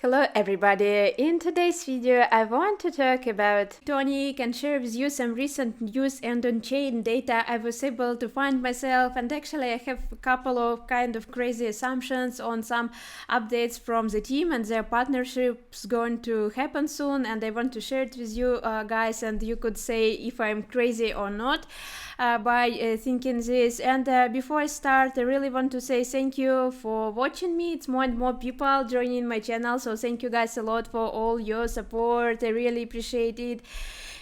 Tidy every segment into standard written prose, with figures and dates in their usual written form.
Hello everybody! In today's video I want to talk about TONIC and share with you some recent news and on-chain data I was able to find myself, and actually I have a couple of kind of crazy assumptions on some updates from the team, and their partnership's going to happen soon, and I want to share it with you guys, and you could say if I'm crazy or not by thinking this. And before I start, I really want to say thank you for watching me. It's more and more people joining my channel, so thank you guys a lot for all your support. I really appreciate it.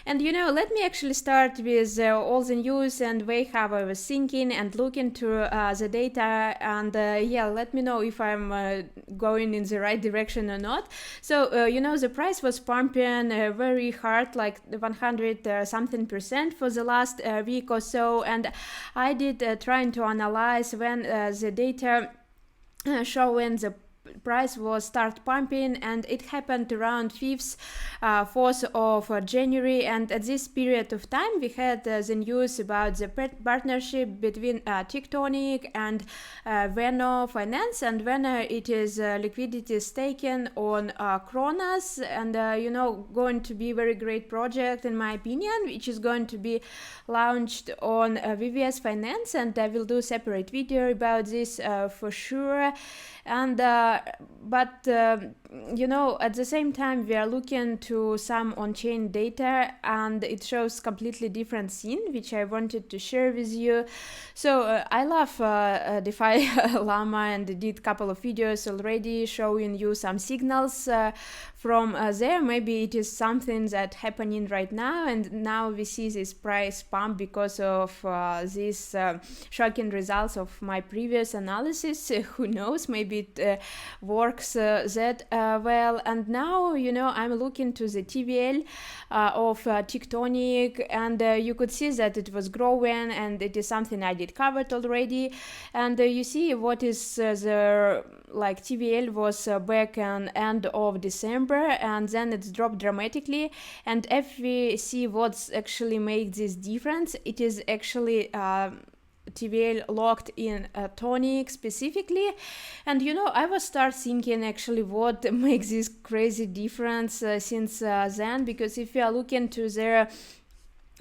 And let me actually start with all the news and way how I was thinking and looking to the data, and yeah, let me know if I'm going in the right direction or not. So the price was pumping very hard, like 100 something percent for the last week or so, and I did trying to analyze when the data showing the price was start pumping, and it happened around 4th of January, and at this period of time we had the news about the partnership between Tectonic and Veno Finance, and Veno it is liquidity staking on Kronos, and going to be very great project in my opinion, which is going to be launched on VVS Finance, and I will do separate video about this for sure. And but at the same time we are looking to some on-chain data, and it shows completely different scene which I wanted to share with you. So I love DeFi Llama, and did couple of videos already showing you some signals from there. Maybe it is something that happening right now, and now we see this price pump because of these shocking results of my previous analysis. Who knows, maybe it works that well. And now I'm looking to the TVL of Tectonic, and you could see that it was growing, and it is something I did covered already. And you see what is the like TVL was back on end of December, and then it's dropped dramatically. And if we see what's actually made this difference, it is actually TVL locked in TONIC specifically. And I was start thinking actually what makes this crazy difference since then, because if you are looking to their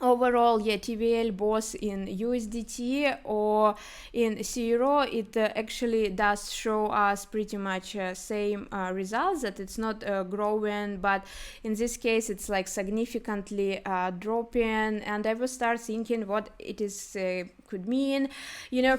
overall TVL both in USDT or in Zero, it actually does show us pretty much same results, that it's not growing, but in this case it's like significantly dropping. And I will start thinking what it is could mean.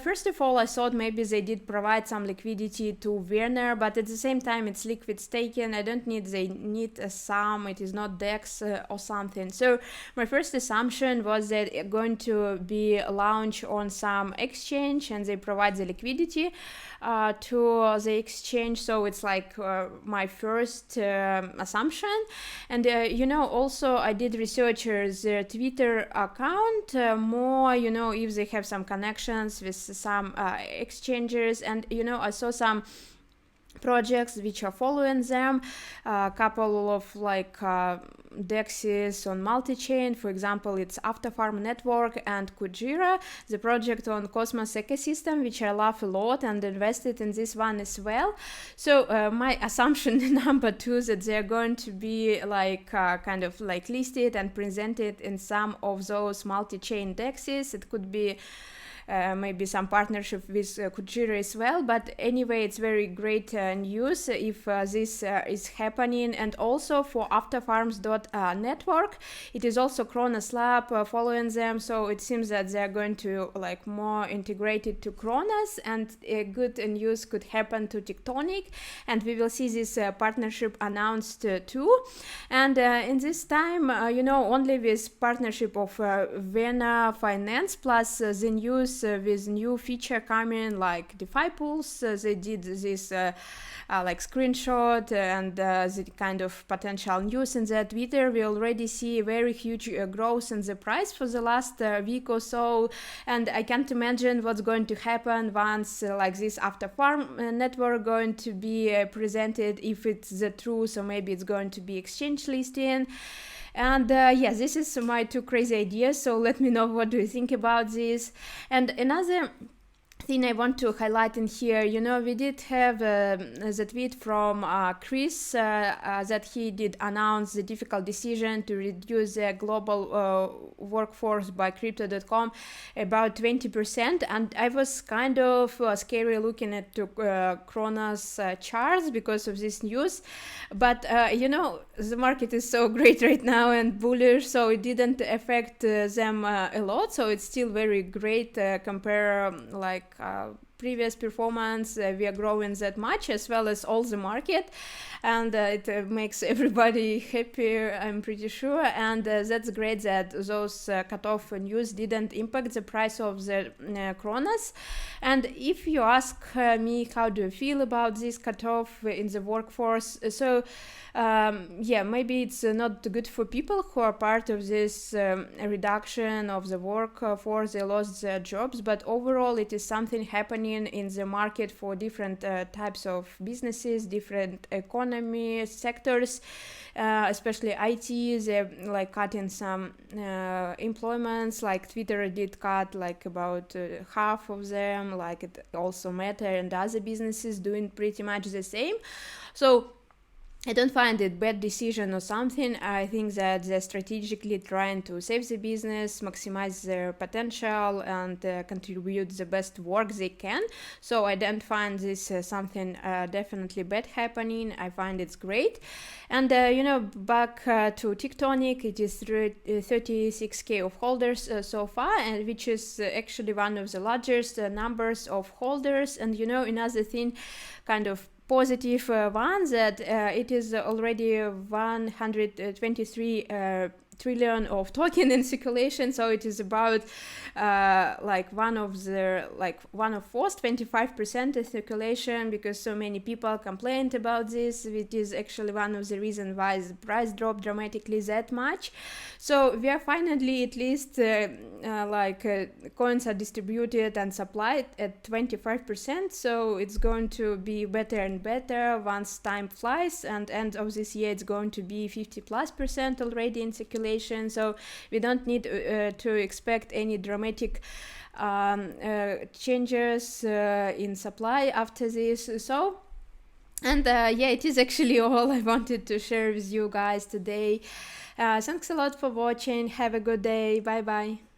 First of all, I thought maybe they did provide some liquidity to Werner, but at the same time it's liquid staking. I don't need, they need a sum, it is not DEX or something. So my first assumption was that it's going to be launched on some exchange, and they provide the liquidity to the exchange. So it's like my first assumption. And also I did research their Twitter account more, if they have some connections with some exchanges, and I saw some projects which are following them, a couple of like DEXs on multi-chain. For example, it's Afterfarm Network and Kujira, the project on Cosmos ecosystem, which I love a lot and invested in this one as well. So my assumption number 2 that they're going to be like kind of like listed and presented in some of those multi-chain DEXs. It could be maybe some partnership with Kujira as well, but anyway, it's very great news if this is happening. And also for Afterfarms.network, it is also Kronos Lab following them, so it seems that they are going to like more integrated to Kronos, and good news could happen to Tectonic, and we will see this partnership announced too. And in this time, only with partnership of Veno Finance plus the news with new feature coming like DeFi pools, they did this like screenshot and the kind of potential news in that Twitter. We already see very huge growth in the price for the last week or so, and I can't imagine what's going to happen once like this Afterfarm network going to be presented, if it's the truth, or maybe it's going to be exchange listing. And yeah, this is my 2 crazy ideas, so let me know what do you think about this. And another thing I want to highlight in here, we did have the tweet from Chris that he did announce the difficult decision to reduce the global workforce by crypto.com about 20%, and I was kind of scary looking at Kronos charts because of this news, but the market is so great right now and bullish, so it didn't affect them a lot, so it's still very great compare previous performance. We are growing that much as well as all the market, and it makes everybody happier, I'm pretty sure, and that's great that those cutoff news didn't impact the price of the Kronos. And if you ask me how do you feel about this cutoff in the workforce, so maybe it's not good for people who are part of this reduction of the workforce, they lost their jobs, but overall it is something happening in the market for different types of businesses, different economy sectors, especially IT. They're like cutting some employments, like Twitter did cut like about half of them, like it also Meta and other businesses doing pretty much the same. So I don't find it bad decision or something. I think that they're strategically trying to save the business, maximize their potential, and contribute the best work they can. So I don't find this something definitely bad happening. I find it's great. And back to Tectonic, it is 36k of holders so far, and which is actually one of the largest numbers of holders. And another thing, kind of positive one, that it is already 123 trillion of token in circulation, so it is about one of fourth 25% in circulation, because so many people complained about this. It is actually one of the reasons why the price dropped dramatically that much. So we are finally at least coins are distributed and supplied at 25%, so it's going to be better and better once time flies, and end of this year it's going to be 50+% already in circulation. So we don't need to expect any dramatic changes in supply after this. So, and it is actually all I wanted to share with you guys today. Thanks a lot for watching. Have a good day. Bye bye.